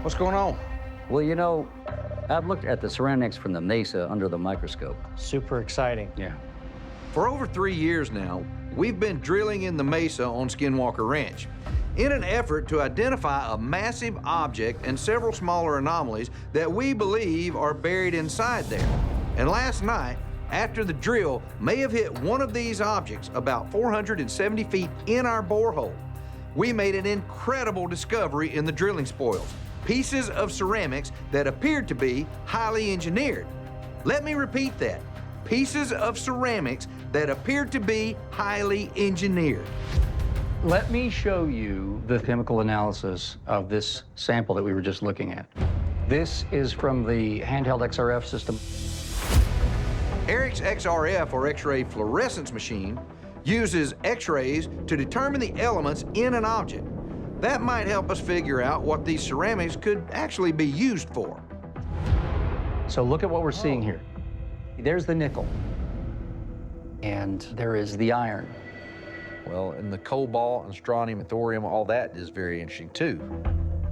What's going on? Well, you know, I've looked at the ceramics from the mesa under the microscope. Super exciting. Yeah. For over 3 years now, we've been drilling in the mesa on Skinwalker Ranch in an effort to identify a massive object and several smaller anomalies that we believe are buried inside there. And last night, after the drill may have hit one of these objects about 470 feet in our borehole, we made an incredible discovery in the drilling spoils. Pieces of ceramics that appeared to be highly engineered. Let me repeat that. Pieces of ceramics that appeared to be highly engineered. Let me show you the chemical analysis of this sample that we were just looking at. This is from the handheld XRF system. Eric's XRF, or X-ray fluorescence machine, uses X-rays to determine the elements in an object. That might help us figure out what these ceramics could actually be used for. So look at what we're seeing here. There's the nickel, and there is the iron. Well, and the cobalt and strontium and thorium, all that is very interesting too.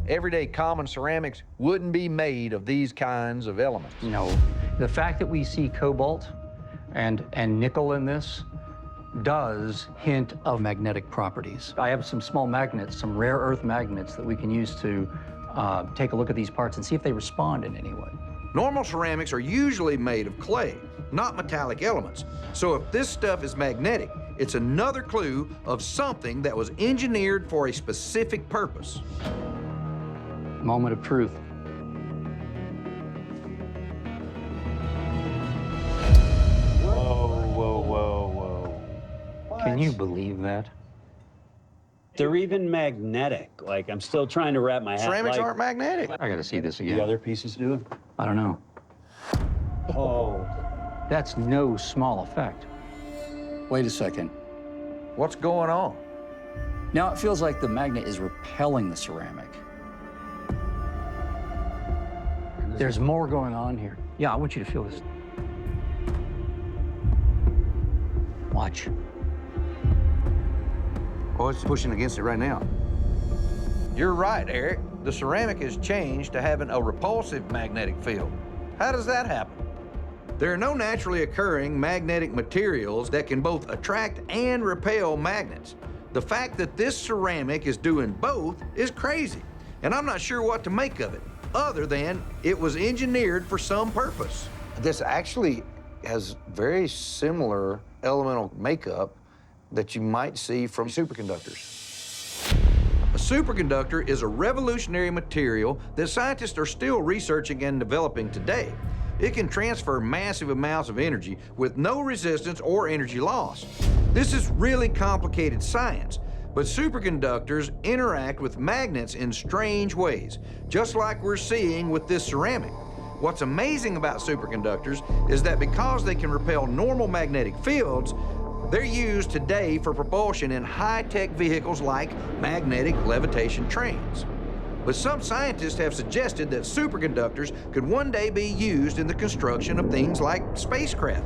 Everyday common ceramics wouldn't be made of these kinds of elements. No, the fact that we see cobalt and nickel in this does hint of magnetic properties. I have some small magnets, some rare earth magnets that we can use to take a look at these parts and see if they respond in any way. Normal ceramics are usually made of clay, not metallic elements. So if this stuff is magnetic, it's another clue of something that was engineered for a specific purpose. Moment of truth. Can you believe that? They're even magnetic. Like, I'm still trying to wrap my head. Ceramics like, aren't magnetic. I gotta see this again. the other pieces do it? I don't know. Oh. That's no small effect. Wait a second. What's going on? Now it feels like the magnet is repelling the ceramic. There's more going on here. Yeah, I want you to feel this. Watch. Oh, it's pushing against it right now. You're right, Eric. The ceramic has changed to having a repulsive magnetic field. How does that happen? There are no naturally occurring magnetic materials that can both attract and repel magnets. The fact that this ceramic is doing both is crazy, and I'm not sure what to make of it, other than it was engineered for some purpose. This actually has very similar elemental makeup that you might see from superconductors. A superconductor is a revolutionary material that scientists are still researching and developing today. It can transfer massive amounts of energy with no resistance or energy loss. This is really complicated science, but superconductors interact with magnets in strange ways, just like we're seeing with this ceramic. What's amazing about superconductors is that because they can repel normal magnetic fields, they're used today for propulsion in high-tech vehicles like magnetic levitation trains. But some scientists have suggested that superconductors could one day be used in the construction of things like spacecraft.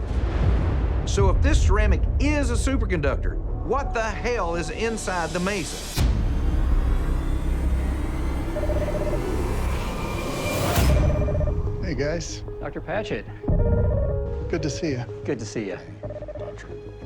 So if this ceramic is a superconductor, what the hell is inside the mesa? Hey, guys. Dr. Patchett, Good to see you. good to see you.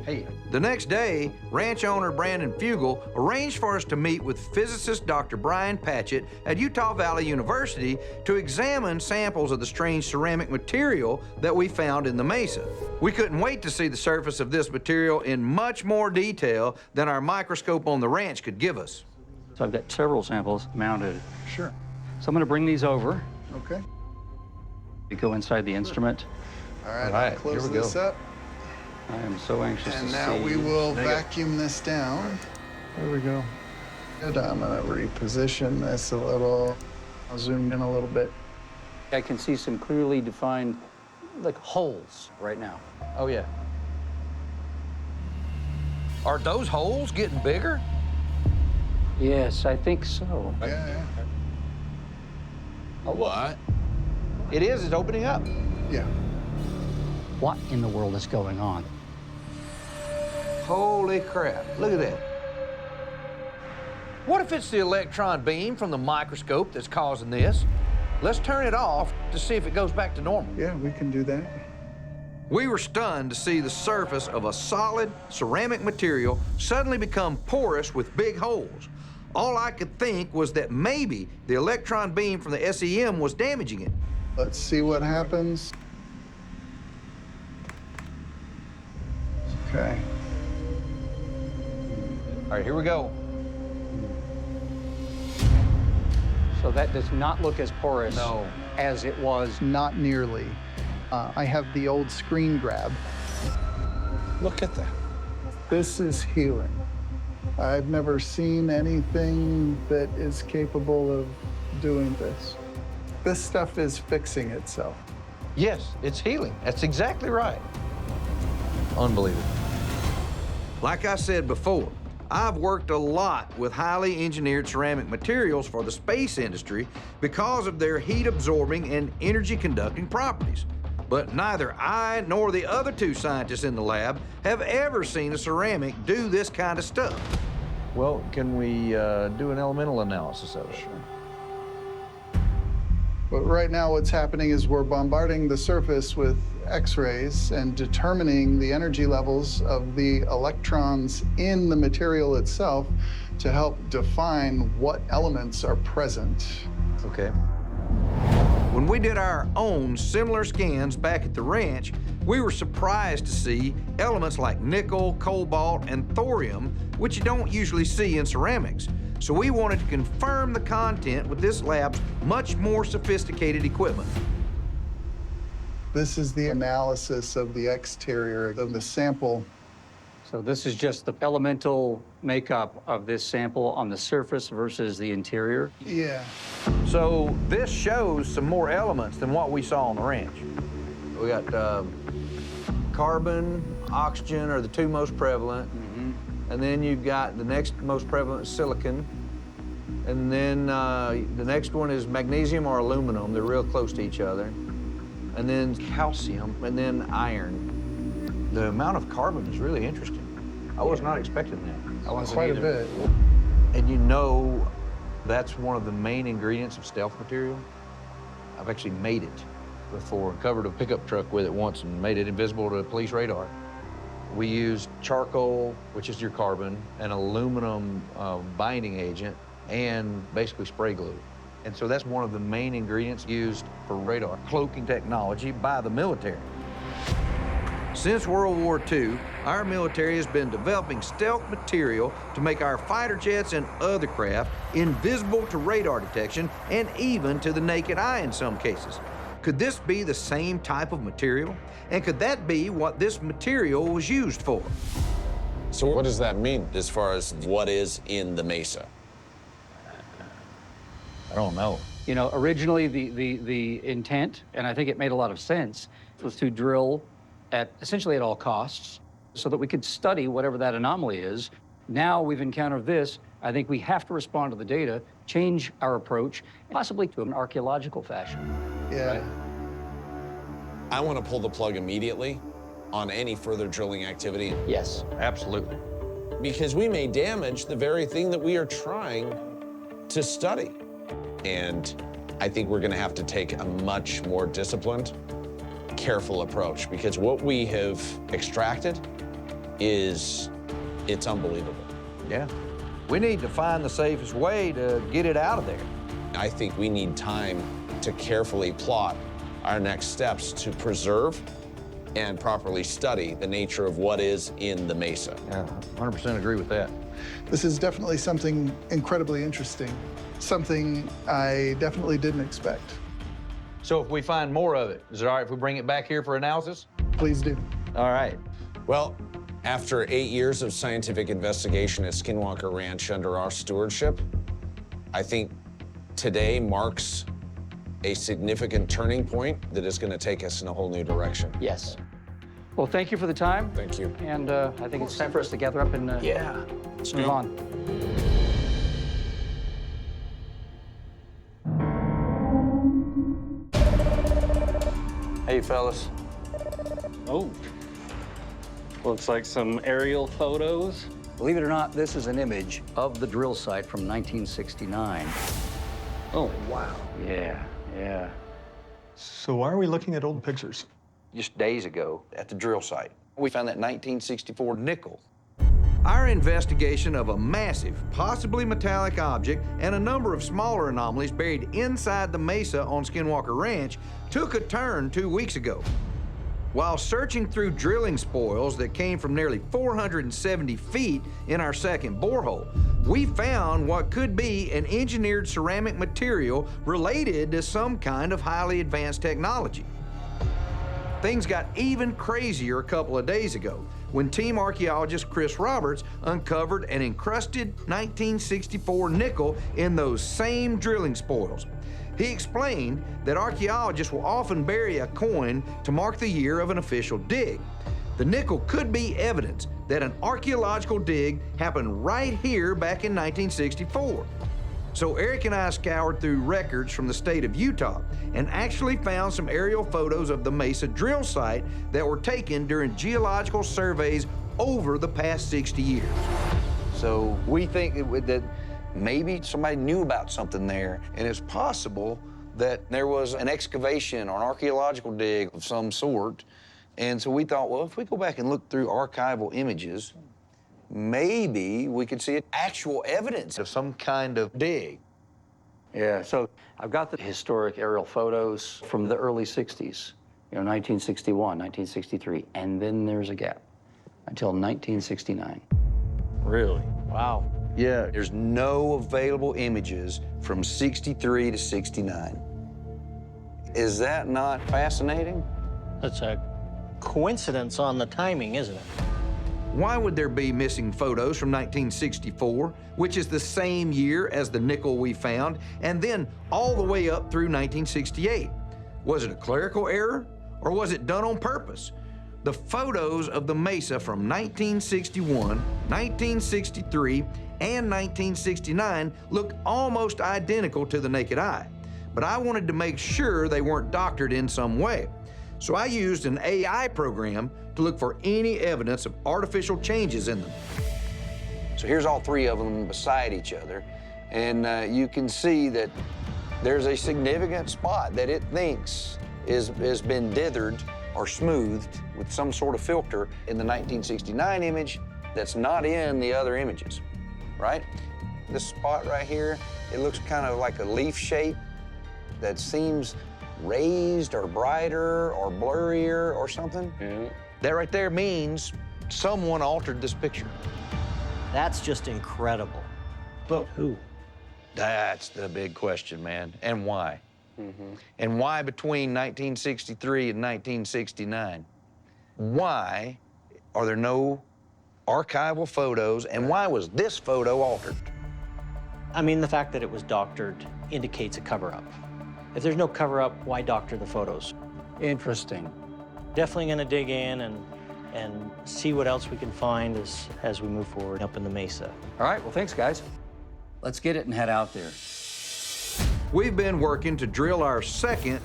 Hey. The next day, ranch owner Brandon Fugel arranged for us to meet with physicist Dr. Brian Patchett at Utah Valley University to examine samples of the strange ceramic material that we found in the mesa. We couldn't wait to see the surface of this material in much more detail than our microscope on the ranch could give us. So I've got several samples mounted. Sure. So I'm gonna bring these over. Okay. We go inside the instrument. All right, All right, I'll close here we this go. up. I am so anxious to And see. now we will There you go. vacuum this down. There we go. Good. I'm gonna reposition this a little. I'll zoom in a little bit. I can see some clearly defined, like, holes right now. Oh, yeah. Are those holes getting bigger? Yes, I think so. Yeah, What? It is, it's opening up. yeah. What in the world is going on? Holy crap, look at that. What if it's the electron beam from the microscope that's causing this? Let's turn it off to see if it goes back to normal. Yeah, we can do that. We were stunned to see the surface of a solid ceramic material suddenly become porous with big holes. All I could think was that maybe the electron beam from the SEM was damaging it. Let's see what happens. Okay. All right, here we go. So that does not look as porous No. as it was. Not nearly. I have the old screen grab. Look at that. This is healing. I've never seen anything that is capable of doing this. This stuff is fixing itself. Yes, it's healing. That's exactly right. Unbelievable. Like I said before, I've worked a lot with highly engineered ceramic materials for the space industry because of their heat-absorbing and energy-conducting properties. But neither I nor the other two scientists in the lab have ever seen a ceramic do this kind of stuff. Well, can we do an elemental analysis of it? Sure. But right now what's happening is we're bombarding the surface with X-rays and determining the energy levels of the electrons in the material itself to help define what elements are present. Okay. When we did our own similar scans back at the ranch, we were surprised to see elements like nickel, cobalt, and thorium, which you don't usually see in ceramics. So we wanted to confirm the content with this lab's much more sophisticated equipment. This is the analysis of the exterior of the sample. So this is just the elemental makeup of this sample on the surface versus the interior. Yeah. So this shows some more elements than what we saw on the ranch. We got carbon, oxygen are the two most prevalent. And then you've got the next most prevalent silicon. And then the next one is magnesium or aluminum. They're real close to each other. And then calcium, and then iron. The amount of carbon is really interesting. I was not expecting that. I wasn't Quite either. a bit. And you know that's one of the main ingredients of stealth material. I've actually made it before, covered a pickup truck with it once and made it invisible to police radar. We used charcoal, which is your carbon, an aluminum binding agent, and basically spray glue. And so that's one of the main ingredients used for radar cloaking technology by the military. Since World War II, our military has been developing stealth material to make our fighter jets and other craft invisible to radar detection and even to the naked eye in some cases. Could this be the same type of material? And could that be what this material was used for? So what does that mean as far as what is in the mesa? I don't know. You know, originally the intent, and I think it made a lot of sense, was to drill essentially at all costs so that we could study whatever that anomaly is. Now we've encountered this. I think we have to respond to the data, change our approach, possibly to an archaeological fashion. Yeah. Right? I want to pull the plug immediately on any further drilling activity Yes. Absolutely. because we may damage the very thing that we are trying to study. And I think we're going to have to take a much more disciplined, careful approach because what we have extracted it's unbelievable. Yeah. We need to find the safest way to get it out of there. I think we need time to carefully plot our next steps to preserve and properly study the nature of what is in the mesa. Yeah, 100% agree with that. This is definitely something incredibly interesting. Something I definitely didn't expect. So if we find more of it, is it all right if we bring it back here for analysis? Please do. All right. Well, after 8 years of scientific investigation at Skinwalker Ranch under our stewardship, I think today marks a significant turning point that is going to take us in a whole new direction. Yes. Well, thank you for the time. Thank you. And I think it's time for us to gather up and Yeah. move on. Hey, fellas. Oh, looks like some aerial photos. Believe it or not, this is an image of the drill site from 1969. Oh, wow. Yeah, yeah. So why are we looking at old pictures? Just days ago at the drill site, we found that 1964 nickel. Our investigation of a massive, possibly metallic object and a number of smaller anomalies buried inside the mesa on Skinwalker Ranch took a turn 2 weeks ago. While searching through drilling spoils that came from nearly 470 feet in our second borehole, we found what could be an engineered ceramic material related to some kind of highly advanced technology. Things got even crazier a couple of days ago when team archaeologist Chris Roberts uncovered an encrusted 1964 nickel in those same drilling spoils. He explained that archaeologists will often bury a coin to mark the year of an official dig. The nickel could be evidence that an archaeological dig happened right here back in 1964. So Eric and I scoured through records from the state of Utah and actually found some aerial photos of the Mesa drill site that were taken during geological surveys over the past 60 years. So we think that maybe somebody knew about something there, and it's possible that there was an excavation or an archaeological dig of some sort. And so we thought, well, if we go back and look through archival images, maybe we could see actual evidence of some kind of dig. Yeah, so I've got the historic aerial photos from the early 60s, 1961, 1963, and then there's a gap until 1969. Really? Wow. Yeah, there's no available images from 63 to 69. Is that not fascinating? That's a coincidence on the timing, isn't it? Why would there be missing photos from 1964, which is the same year as the nickel we found, and then all the way up through 1968? Was it a clerical error, or was it done on purpose? The photos of the mesa from 1961, 1963, and 1969 look almost identical to the naked eye, but I wanted to make sure they weren't doctored in some way. So I used an AI program to look for any evidence of artificial changes in them. So here's all three of them beside each other, and you can see that there's a significant spot that it thinks has been dithered or smoothed with some sort of filter in the 1969 image that's not in the other images, right? This spot right here, it looks kind of like a leaf shape that seems raised or brighter or blurrier or something. Yeah. That right there means someone altered this picture. That's just incredible. But who? That's the big question, man. And why? And why between 1963 and 1969? Why are there no archival photos, and why was this photo altered? I mean, the fact that it was doctored indicates a cover-up. If there's no cover-up, why doctor the photos? Interesting. Definitely gonna dig in and see what else we can find as we move forward up in the mesa. All right, well, thanks, guys. Let's get it and head out there. We've been working to drill our second,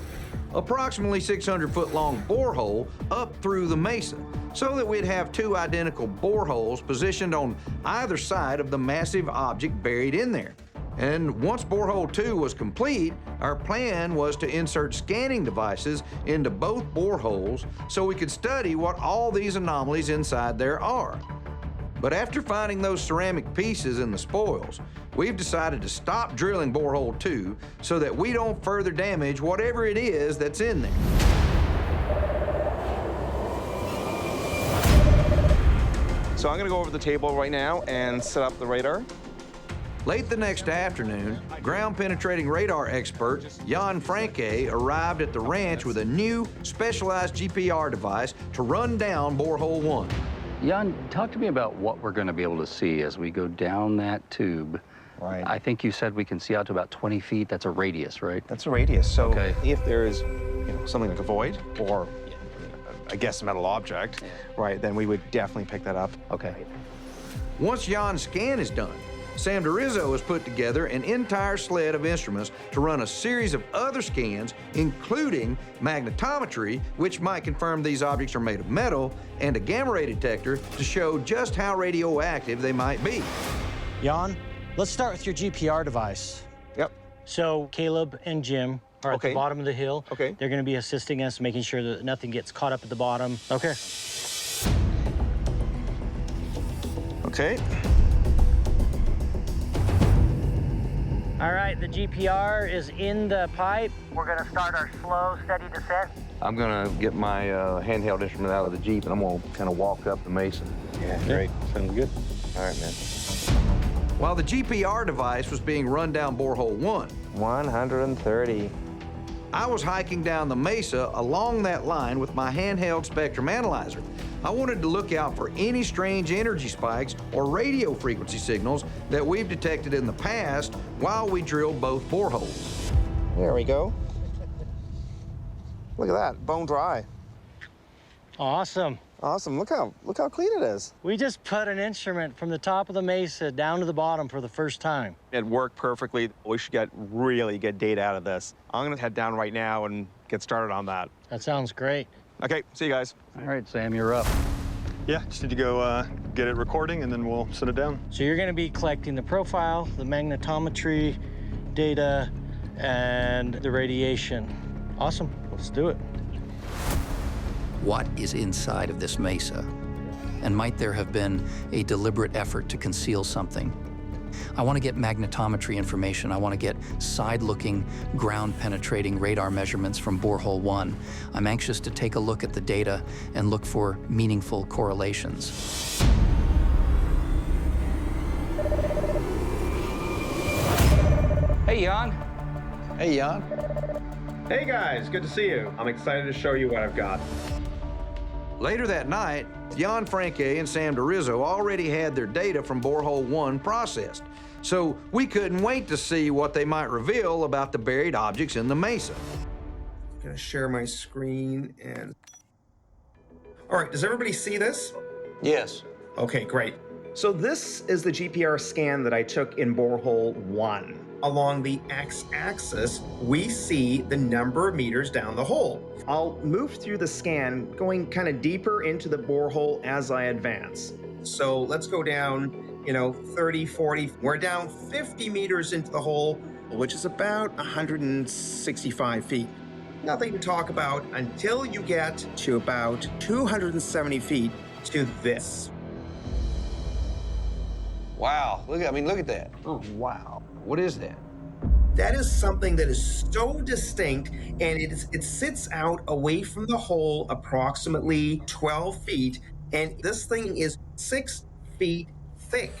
approximately 600-foot-long borehole up through the mesa so that we'd have two identical boreholes positioned on either side of the massive object buried in there. And once borehole 2 was complete, our plan was to insert scanning devices into both boreholes so we could study what all these anomalies inside there are. But after finding those ceramic pieces in the spoils, we've decided to stop drilling borehole 2 so that we don't further damage whatever it is that's in there. So I'm gonna go over the table right now and set up the radar. Late the next afternoon, ground-penetrating radar expert Jan Franke arrived at the ranch with a new specialized GPR device to run down borehole 1. Jan, talk to me about what we're going to be able to see as we go down that tube. Right. I think you said we can see out to about 20 feet. That's a radius, right? That's a radius. So Okay. if there is something like a void or I guess a metal object, right, then we would definitely pick that up. Okay. Once Jan's scan is done, Sam DeRizzo has put together an entire sled of instruments to run a series of other scans, including magnetometry, which might confirm these objects are made of metal, and a gamma ray detector to show just how radioactive they might be. Jan, let's start with your GPR device. Yep. So Caleb and Jim are at the bottom of the hill. Okay. They're going to be assisting us, making sure that nothing gets caught up at the bottom. Okay. Okay. All right, the GPR is in the pipe. We're going to start our slow, steady descent. I'm gonna get my handheld instrument out of the Jeep and I'm gonna kind of walk up the mesa. Yeah, great. Sounds good. All right, man. While the GPR device was being run down borehole 1, 130. I was hiking down the mesa along that line with my handheld spectrum analyzer. I wanted to look out for any strange energy spikes or radio frequency signals that we've detected in the past while we drilled both boreholes. There we go. Look at that, bone dry. Awesome. Awesome. Look how clean it is. We just put an instrument from the top of the mesa down to the bottom for the first time. It worked perfectly. We should get really good data out of this. I'm gonna head down right now and get started on that. That sounds great. Okay, see you guys. All right, Sam, you're up. Yeah, just need to go get it recording and then we'll set it down. So you're going to be collecting the profile, the magnetometry data, and the radiation. Awesome. Let's do it. What is inside of this mesa? And might there have been a deliberate effort to conceal something? I want to get magnetometry information. I want to get side-looking, ground-penetrating radar measurements from borehole 1. I'm anxious to take a look at the data and look for meaningful correlations. Hey, Jan. Hey, Jan. Hey guys, good to see you. I'm excited to show you what I've got. Later that night, Jan Franke and Sam DeRizzo already had their data from borehole 1 processed, so we couldn't wait to see what they might reveal about the buried objects in the mesa. I'm gonna share my screen and... All right, does everybody see this? Yes. Okay, great. So this is the GPR scan that I took in borehole 1. Along the x-axis, we see the number of meters down the hole. I'll move through the scan, going kind of deeper into the borehole as I advance. So let's go down, 30, 40. We're down 50 meters into the hole, which is about 165 feet. Nothing to talk about until you get to about 270 feet to this. Wow, look at that. Oh, wow. What is that? That is something that is so distinct, and it sits out away from the hole approximately 12 feet, and this thing is 6 feet thick.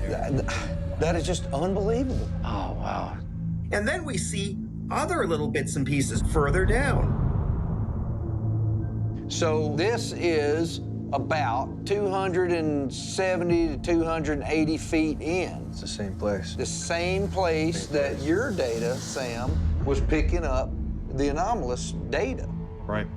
That is just unbelievable. Oh, wow. And then we see other little bits and pieces further down. So this is about 270 to 280 feet in. It's the same place. The same place that your data, Sam, was picking up the anomalous data. Right.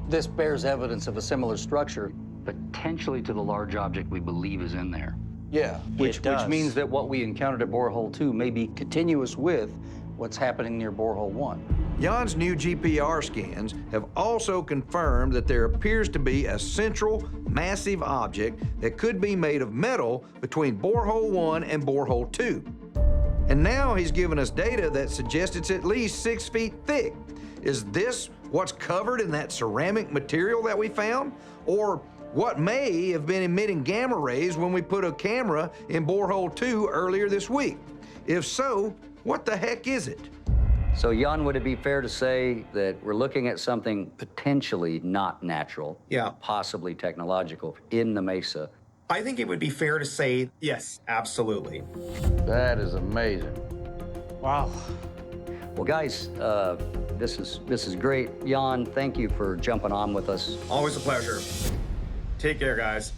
This bears evidence of a similar structure, potentially to the large object we believe is in there. Yeah. Which does. means that what we encountered at borehole 2 may be continuous with what's happening near borehole 1. Jan's new GPR scans have also confirmed that there appears to be a central, massive object that could be made of metal between borehole 1 and borehole 2. And now he's given us data that suggests it's at least 6 feet thick. Is this what's covered in that ceramic material that we found? Or what may have been emitting gamma rays when we put a camera in borehole 2 earlier this week? If so, what the heck is it? So, Jan, would it be fair to say that we're looking at something potentially not natural, possibly technological, in the mesa? I think it would be fair to say yes, absolutely. That is amazing. Wow. Well, guys, this is great. Jan, thank you for jumping on with us. Always a pleasure. Take care, guys.